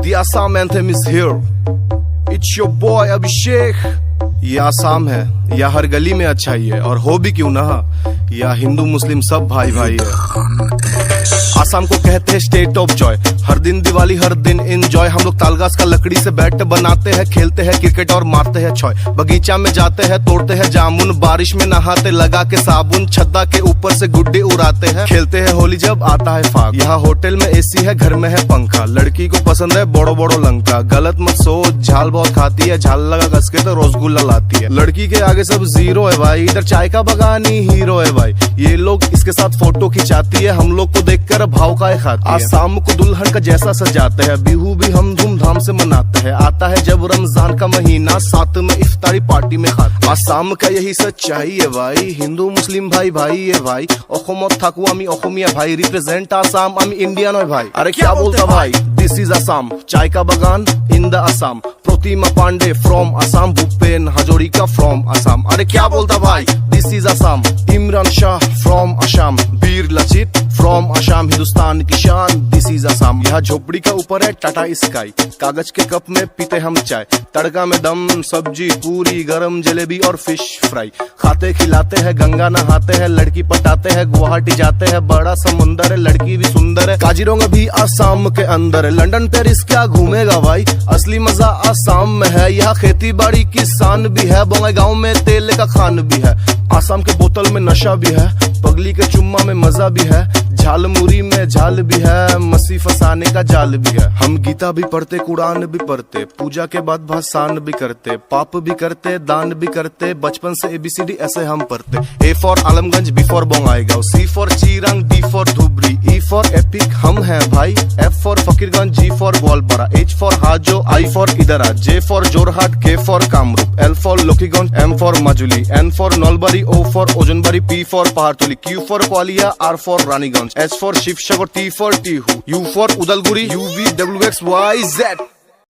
The Assam anthem is here. It's your boy Abhishek. ये आसाम है या हर गली में अच्छा ही है, और हो भी क्यों ना, या हिंदू मुस्लिम सब भाई भाई है। आसाम को कहते हैं स्टेट ऑफ जॉय, हर दिन दिवाली हर दिन एंजॉय। हम लोग तालगाछ का लकड़ी से बैट बनाते हैं, खेलते हैं क्रिकेट और मारते हैं छॉय। बगीचा में जाते हैं तोड़ते हैं जामुन, बारिश में नहाते लगा के साबुन, छत्ता के ऊपर से गुड्डे उड़ाते हैं, खेलते हैं होली जब आता है फाग। यहाँ होटल में एसी है, घर में है पंखा, लड़की को पसंद है बड़ो बड़ो लंका। गलत मत सोच, झाल बहुत खाती है, झाल लगा कस के तो रसगुल्ला लाती है। लड़की के आगे सब जीरो है भाई, इधर चाय का बगानी हीरो है भाई। ये लोग इसके साथ फोटो खिंचाती है, हम लोग को देखकर भाव का खाती है। आसाम को दुल्हन का जैसा सजाते हैं, बिहू भी हम धूमधाम से मनाते हैं। आता है जब रमजान का महीना, साथ में इफ्तारी पार्टी में खाते। आसाम का यही सच्चाई है भाई, हिंदू मुस्लिम भाई भाई है भाई। অসমত থাকো আমি অসমীয়া ভাই, রিপ্রেজেন্ট আসাম, আমি ইন্ডিয়ান হয় ভাই। আরে क्या बोलता भाई, दिस इज आसाम, चाय का बगान in the Assam. Pratima Pandey from Assam, Bhupen Hazarika from Assam. अरे क्या बोलता भाई, this is Assam, Imran Shah from Assam, Veer Lachit from Assam, Hindustan की शान दिस इज आसाम। यहाँ झोपड़ी का ऊपर है टाटा स्काई, कागज के कप में पीते हम चाय। तड़का में दम सब्जी पूरी गरम जलेबी और फिश फ्राई, खाते खिलाते हैं गंगा नहाते हैं, लड़की पटाते हैं गुवाहाटी जाते हैं। बड़ा समुंदर है लड़की भी सुंदर है, काजीरंगा भी आसाम के अंदर है। लंदन पेरिस क्या घूमेगा भाई, असली मजा आसाम में है। यहाँ खेती बाड़ी की शान भी है, बोंगाईगांव में तेल का खान भी है। आसाम के बोतल में नशा भी है, पगली के चुम्मा में मजा भी है। झालमुरी में झाल भी है, मसी फसाने का जाल भी है। हम गीता भी पढ़ते कुरान भी पढ़ते, पूजा के बाद भाषण भी करते, पाप भी करते दान भी करते। बचपन से ABCD ऐसे हम पढ़ते। A for Alamganj, B for Bongaigaon, C for Chirang, D for Dhubri, E for epic हम हैं भाई, F for Fakirganj, G for Goalpara, H for Hajo, I for Idra, J for Jorhat, K for Kamrup, L for Lokiganj, M for Majuli, N for Nalbari, O for Ojanbari, P for Pahartali, Q for Kwalia, R for Raniganj, S for Sivasagar, T for Tihu, U for Udalguri, UVWXYZ।